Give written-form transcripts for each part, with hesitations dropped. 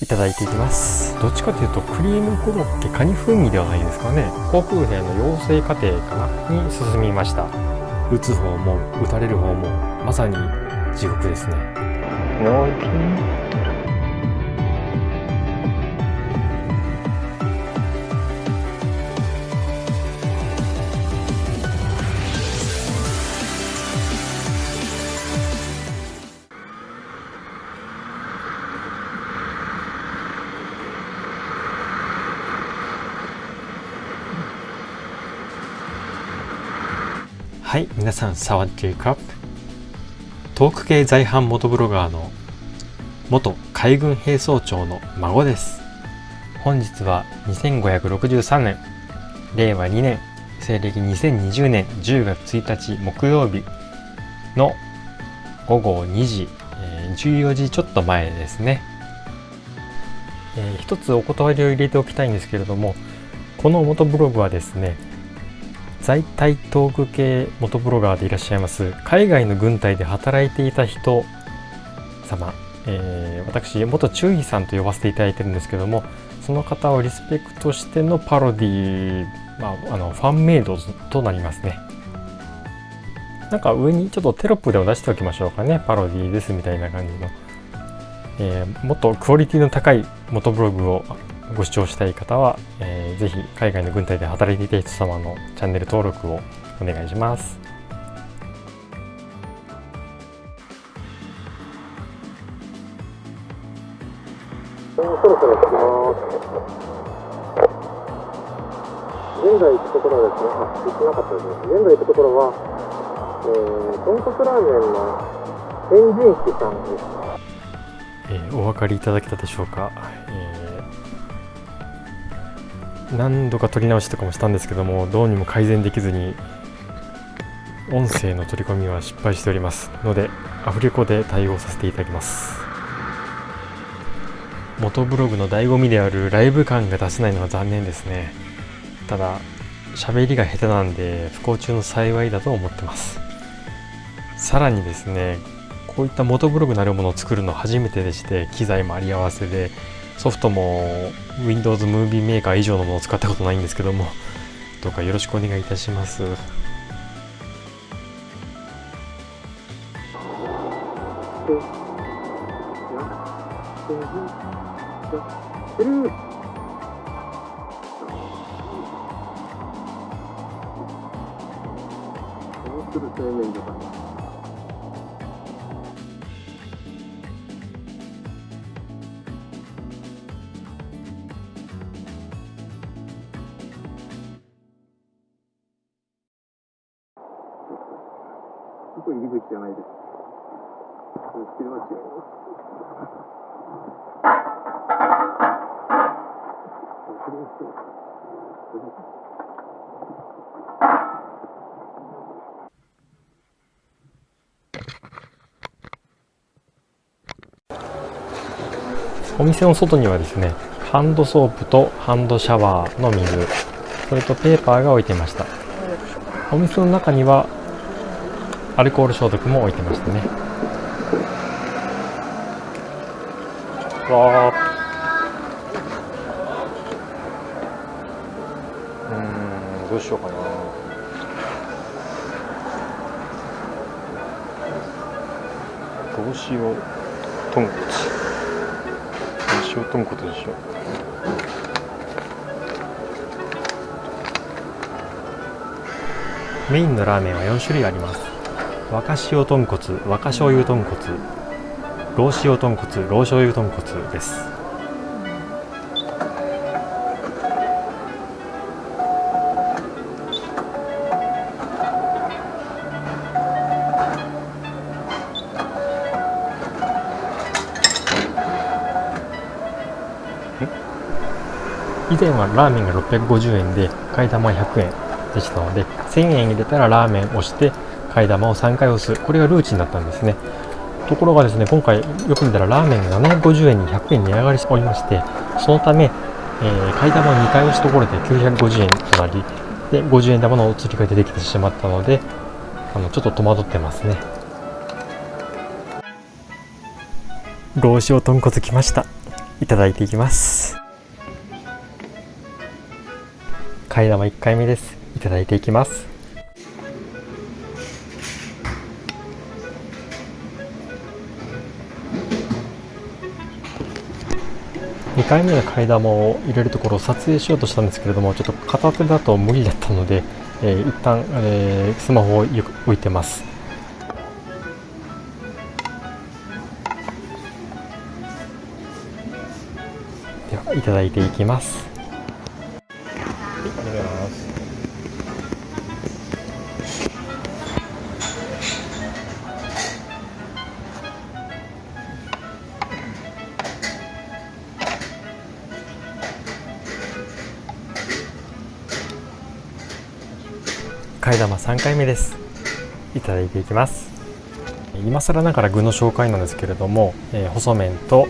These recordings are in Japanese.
いただいていきます。どっちかというとクリームコロッケカニ風味ではないですかね。航空兵の養成課程かなに進みました。撃つ方も撃たれる方もまさに地獄ですね。ノーキンはい、皆さんサワディーカップ。トーク系在阪元ブロガーの元海軍兵曹長の孫です。本日は2563年令和2年西暦2020年10月1日木曜日の午後2時、14時ちょっと前ですね。一つお断りを入れておきたいんですけれども、この元ブログはですね、在台トーク系元ブロガーでいらっしゃいます海外の軍隊で働いていた人様、私元中尉さんと呼ばせていただいてるんですけども、その方をリスペクトしてのパロディ、ファンメイドとなりますね。なんか上にちょっとテロップでも出しておきましょうかね。パロディですみたいな感じの、もっとクオリティの高い元ブログをご視聴したい方は、ぜひ海外の軍隊で働いていた人様のチャンネル登録をお願いします。そろそろ来ます。現在行くところはですね、行ってなかったですね。現在行くところは、豚骨ラーメンの天神市さんです。お分かりいただけたでしょうか。何度か撮り直しとかもしたんですけども、どうにも改善できずに音声の取り込みは失敗しておりますので、アフレコで対応させていただきます。元ブログの醍醐味であるライブ感が出せないのは残念ですね。ただ喋りが下手なんで不幸中の幸いだと思ってます。さらにですね、こういった元ブログなるものを作るの初めてでして、機材もあり合わせで、ソフトも Windows ムービーメーカー以上のものを使ったことないんですけども、どうかよろしくお願いいたします。ここ入り口じゃないです。知りましたよ。お店の外にはですね、ハンドソープとハンドシャワーの水、それとペーパーが置いていました。お店の中にはアルコール消毒も置いてましたね。わー、どうしようかな。どうしよう豚骨、どうしよう豚骨でしょう。メインのラーメンは4種類あります。若塩豚骨、若醤油豚骨、老塩豚骨、老醤油豚骨です。以前はラーメンが650円で替え玉は100円でしたので、1000円入れたらラーメンを押して替え玉を3回押す、これがルーチンだったんですね。ところがですね、今回よく見たらラーメンが750円に100円値上がりしておりまして、そのため、替え玉を2回押すところで950円となり、で50円玉の追加でできてしまったので、ちょっと戸惑ってますね。老塩豚骨きました。いただいていきます。替え玉1回目です。いただいていきます。2回目の替え玉を入れるところを撮影しようとしたんですけれども、ちょっと片手だと無理だったので、一旦、スマホを置いてます。ではいただいていきます。ありがとうございます。替え玉3回目です。いただいていきます。今更ながら具の紹介なんですけれども、細麺と、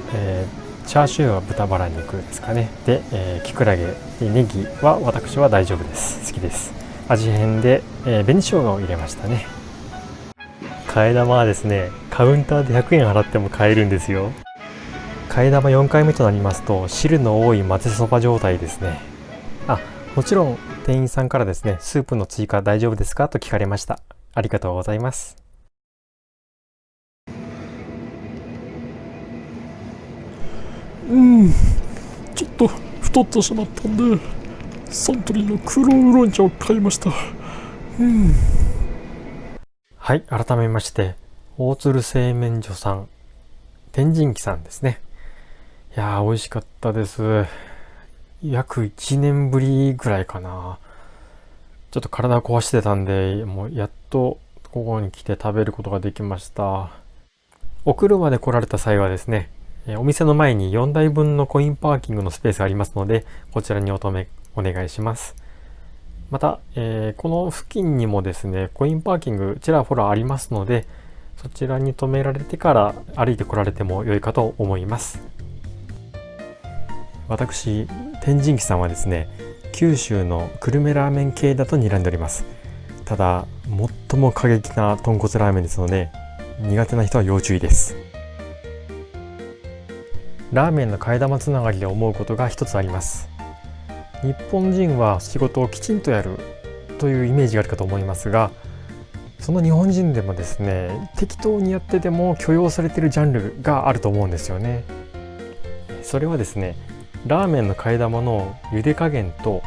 チャーシューは豚バラ肉ですかね。で、きくらげでネギは私は大丈夫です。好きです。味変で、紅生姜を入れましたね。替え玉はですね、カウンターで100円払っても買えるんですよ。替え玉4回目となりますと、汁の多い混ぜそば状態ですね。もちろん店員さんからですね、スープの追加大丈夫ですかと聞かれました。ありがとうございます。ちょっと太ってしまったんで、サントリーの黒ウーロン茶を買いました。はい、改めまして、大鶴製麺所さん、天神記さんですね。いやー、美味しかったです。約1年ぶりぐらいかな。ちょっと体を壊してたんで、もうやっとここに来て食べることができました。お車で来られた際はですね、お店の前に4台分のコインパーキングのスペースがありますので、こちらにお止めお願いします。また、この付近にもですね、コインパーキングちらほらありますので、そちらに止められてから歩いて来られても良いかと思います。私、天神記さんはですね、九州の久留米ラーメン系だと睨んでおります。ただ、最も過激な豚骨ラーメンですので、苦手な人は要注意です。ラーメンの替え玉つながりで思うことが一つあります。日本人は仕事をきちんとやるというイメージがあるかと思いますが、その日本人でもですね、適当にやってても許容されているジャンルがあると思うんですよね。それはですね、ラーメンの替え玉の茹で加減と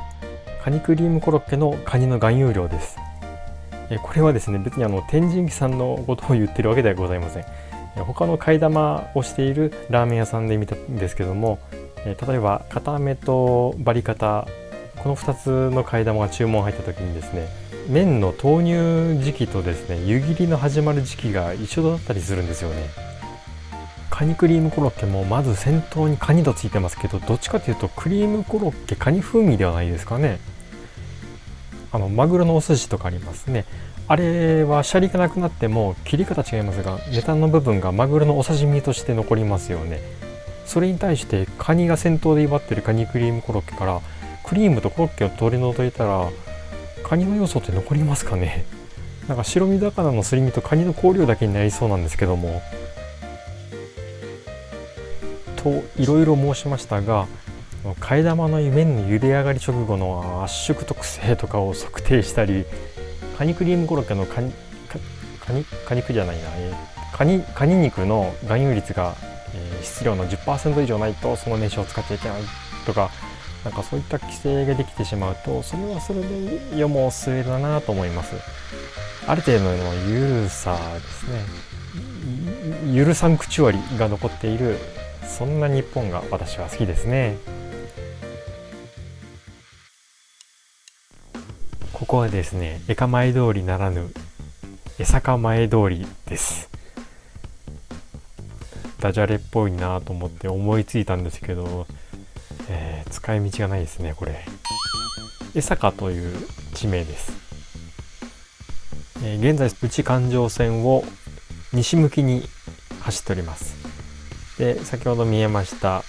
カニクリームコロッケのカニの含有量です。これはですね、別に天神記さんのことを言ってるわけではございません。他の替え玉をしているラーメン屋さんで見たんですけども、例えば固めとバリカタ、この2つの替え玉が注文入った時にですね、麺の投入時期とですね、湯切りの始まる時期が一緒だったりするんですよね。カニクリームコロッケもまず先頭にカニとついてますけど、どっちかというとクリームコロッケカニ風味ではないですかね。マグロのお寿司とかありますね。あれはシャリがなくなっても切り方違いますが、ネタの部分がマグロのお刺身として残りますよね。それに対してカニが先頭で威張ってるカニクリームコロッケからクリームとコロッケを取り除いたら、カニの要素って残りますかね。なんか白身魚のすり身とカニの香料だけになりそうなんですけども、といろいろ申しましたが、替え玉の麺の茹で上がり直後の圧縮特性とかを測定したり、カニクリームコロッケのカニ肉の含有率が、質量の 10% 以上ないとその名称を使っちゃいけないとか、なんかそういった規制ができてしまうと、それはそれで世も末だなと思います。ある程度のゆるさですね、ゆるサンクチュアリが残っている、そんな日本が私は好きですね。ここはですね、江下前通りならぬ江坂前通りです。ダジャレっぽいなと思って思いついたんですけど、使い道がないですね。これ江坂という地名です。現在内環状線を西向きに走っております。で、先ほど見えました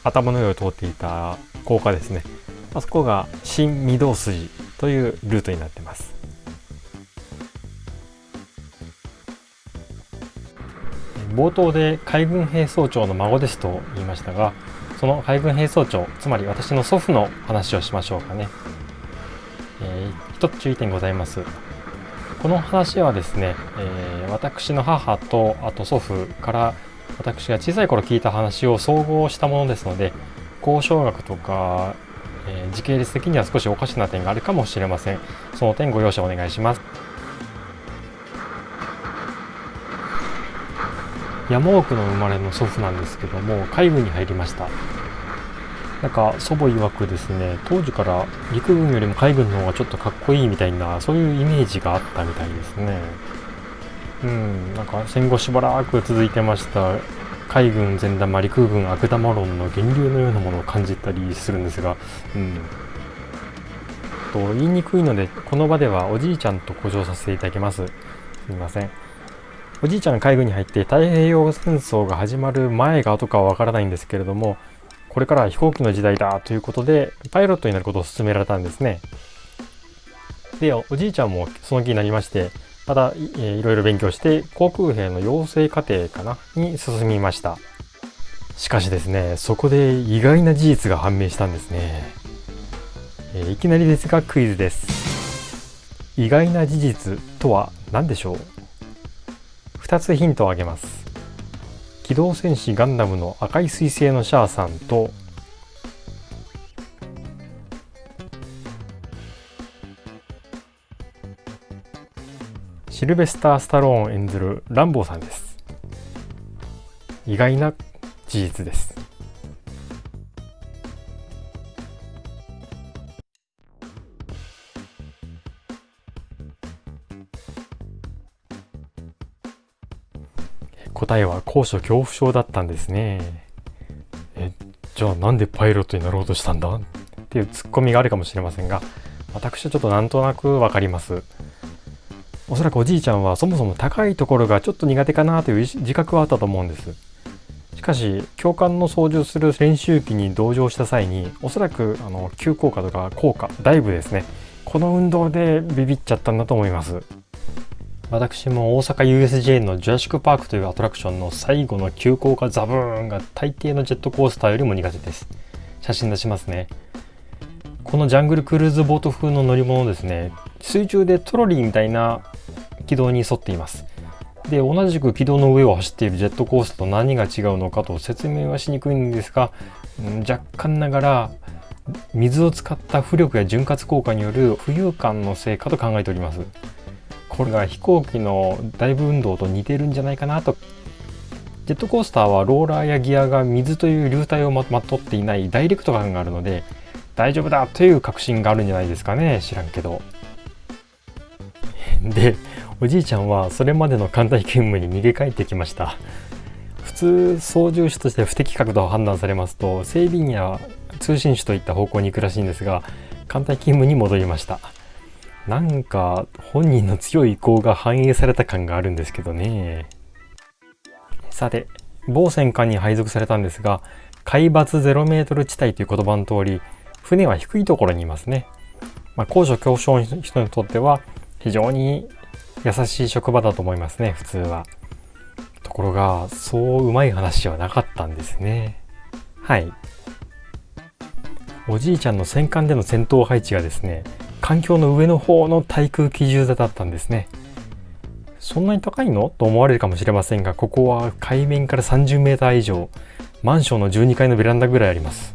頭の上を通っていた高架ですね。あそこが新御堂筋というルートになっています。冒頭で海軍兵曹長の孫ですと言いましたが、その海軍兵曹長、つまり私の祖父の話をしましょうかね。一つ注意点ございます。この話はですね、私の母とあと祖父から私が小さい頃聞いた話を総合したものですので、交渉学とか、時系列的には少しおかしな点があるかもしれません。その点ご容赦お願いします。山奥の生まれの祖父なんですけども、海軍に入りました。なんか祖母曰くですね、当時から陸軍よりも海軍の方がちょっとかっこいいみたいな、そういうイメージがあったみたいですね。なんか戦後しばらく続いてました海軍善玉陸軍悪玉論の源流のようなものを感じたりするんですが、言いにくいのでこの場ではおじいちゃんと呼称させていただきます。すみません。おじいちゃんが海軍に入って太平洋戦争が始まる前か後かはわからないんですけれども、これからは飛行機の時代だということでパイロットになることを勧められたんですね。で、おじいちゃんもその気になりまして、またいろいろ勉強して航空兵の養成課程かなに進みました。しかしですね、そこで意外な事実が判明したんですね。いきなりですがクイズです。意外な事実とは何でしょう？2つヒントをあげます。機動戦士ガンダムの赤い彗星のシャアさんとシルベスター・スタローン演ずるランボーさんです。意外な事実です。答えは高所恐怖症だったんですね。じゃあなんでパイロットになろうとしたんだっていうツッコミがあるかもしれませんが、私はちょっとなんとなくわかります。おそらくおじいちゃんはそもそも高いところがちょっと苦手かなという自覚はあったと思うんです。しかし教官の操縦する練習機に同乗した際に、おそらく急降下とか降下ダイブですね、この運動でビビっちゃったんだと思います。私も大阪 USJ のジュラシックパークというアトラクションの最後の急降下ザブーンが大抵のジェットコースターよりも苦手です。写真出しますね。このジャングルクルーズボート風の乗り物ですね、水中でトロリーみたいな軌道に沿っています。で、同じく軌道の上を走っているジェットコースターと何が違うのかと説明はしにくいんですが、若干ながら水を使った浮力や潤滑効果による浮遊感のせいかと考えております。これが飛行機のダイブ運動と似てるんじゃないかなと。ジェットコースターはローラーやギアが水という流体をまとっていないダイレクト感があるので大丈夫だという確信があるんじゃないですかね。知らんけど。で、おじいちゃんはそれまでの艦隊勤務に逃げ帰ってきました。普通操縦士として不適格と判断されますと整備員や通信士といった方向に行くらしいんですが、艦隊勤務に戻りました。なんか本人の強い意向が反映された感があるんですけどね。さて、某戦艦に配属されたんですが、海抜0メートル地帯という言葉の通り、船は低いところにいますね。高所恐怖症の人にとっては非常に優しい職場だと思いますね、普通は。ところがそううまい話はなかったんですね。はい。おじいちゃんの戦艦での戦闘配置がですね、環境の上の方の対空機銃座だったんですね。そんなに高いのと思われるかもしれませんが、ここは海面から30メーター以上、マンションの12階のベランダぐらいあります。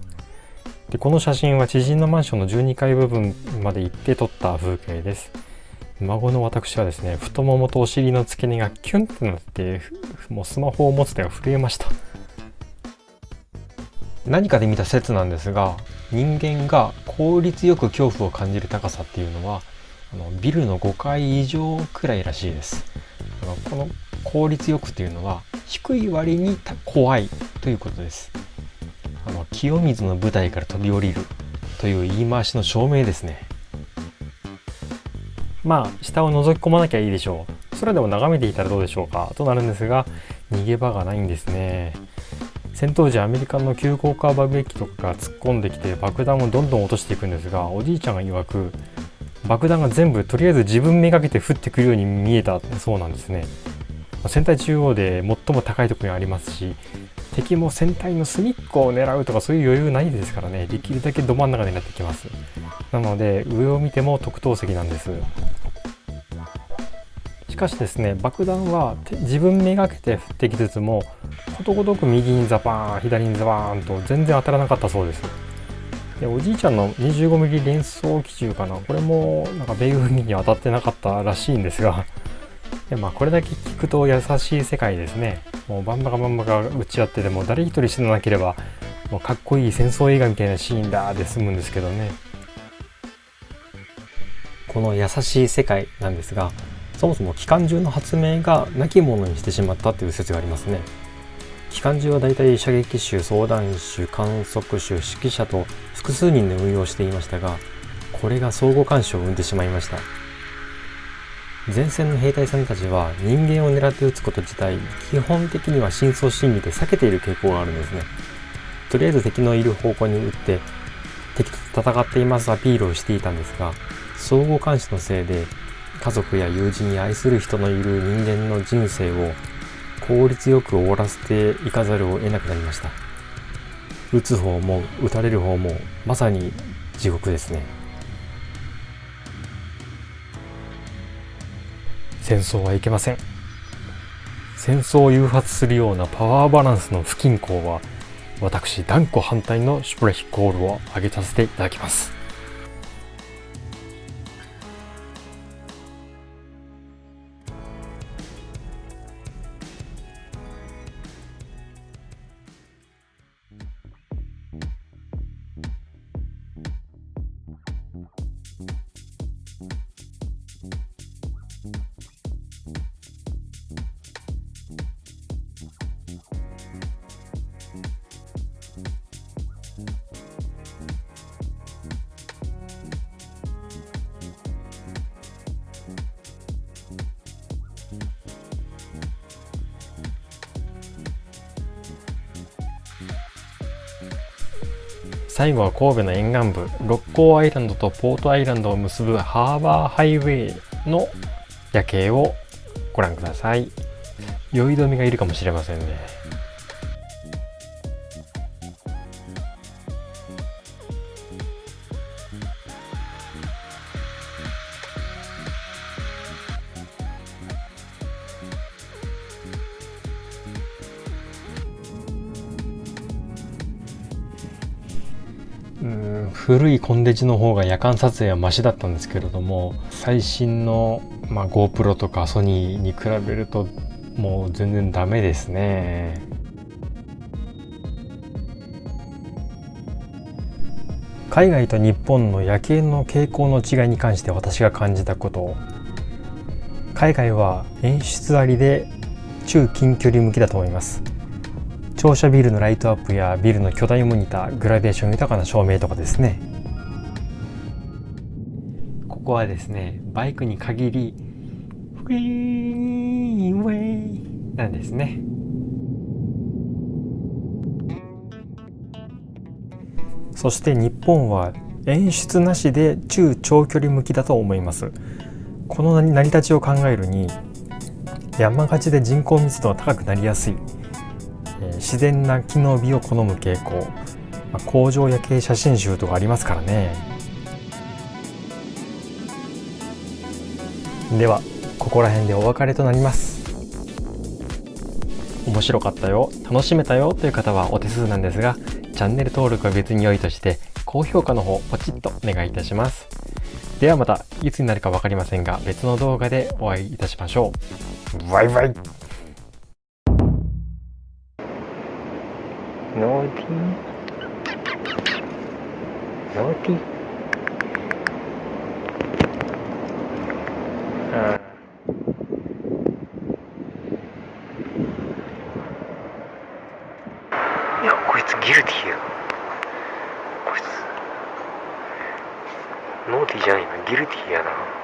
で、この写真は知人のマンションの12階部分まで行って撮った風景です。孫の私はですね、太ももとお尻の付け根がキュンってなって、もうスマホを持つ手が震えました。何かで見た説なんですが、人間が効率よく恐怖を感じる高さっていうのはビルの5階以上くらいらしいです。この効率よくっていうのは低い割に怖いということです。清水の舞台から飛び降りるという言い回しの証明ですね。下を覗き込まなきゃいいでしょう。空でも眺めていたらどうでしょうかとなるんですが、逃げ場がないんですね。戦闘時アメリカの急降下爆撃機とかが突っ込んできて爆弾をどんどん落としていくんですが、おじいちゃんが曰く爆弾が全部とりあえず自分めがけて降ってくるように見えたそうなんですね。船体中央で最も高いところにありますし、敵も船体の隅っこを狙うとかそういう余裕ないですからね、できるだけど真ん中になってきます。なので上を見ても特等席なんです。しかしですね、爆弾は自分めがけて降ってきつつもことごとく右にザパーン左にザバーンと全然当たらなかったそうです。でおじいちゃんの 25mm 連装機銃かな、これもなんか米軍機に当たってなかったらしいんですが、でこれだけ聞くと優しい世界ですね。もうバンバカバンバカ打ち合ってても誰一人死ななければもうかっこいい戦争映画みたいなシーンだで済むんですけどね。この優しい世界なんですが、そもそも機関銃の発明が亡き者にしてしまったという説がありますね。機関銃はだいたい射撃手、装弾手、観測手、指揮者と複数人で運用していましたが、これが相互干渉を生んでしまいました。前線の兵隊さんたちは人間を狙って撃つこと自体基本的には深層心理で避けている傾向があるんですね。とりあえず敵のいる方向に撃って敵と戦っていますアピールをしていたんですが、相互監視のせいで家族や友人や愛する人のいる人間の人生を効率よく終わらせていかざるを得なくなりました。撃つ方も撃たれる方もまさに地獄ですね。戦争はいけません。戦争を誘発するようなパワーバランスの不均衡は私断固反対のシュプレヒコールを上げさせていただきます。最後は神戸の沿岸部六甲アイランドとポートアイランドを結ぶハーバーハイウェイの夜景をご覧ください。酔い止めがいるかもしれませんね。古いコンデジの方が夜間撮影はマシだったんですけれども、最新の、GoPro とかソニーに比べるともう全然ダメですね。海外と日本の夜景の傾向の違いに関して私が感じたこと、海外は演出ありで中近距離向きだと思います。庁舎ビルのライトアップやビルの巨大モニター、グラデーション豊かな照明とかですね。ここはですね、バイクに限りフリーウェイなんですね。そして日本は演出なしで中長距離向きだと思います。この成り立ちを考えるに、山がちで人口密度が高くなりやすい、自然な機能美を好む傾向、工場夜景写真集とかありますからね。ではここら辺でお別れとなります。面白かったよ、楽しめたよという方はお手数なんですが、チャンネル登録は別に良いとして高評価の方ポチッとお願いいたします。ではまたいつになるか分かりませんが、別の動画でお会いいたしましょう。バイバイ。ノーティーノーティーいや、こいつギルティーや。こいつノーティーじゃないな、ギルティーやな。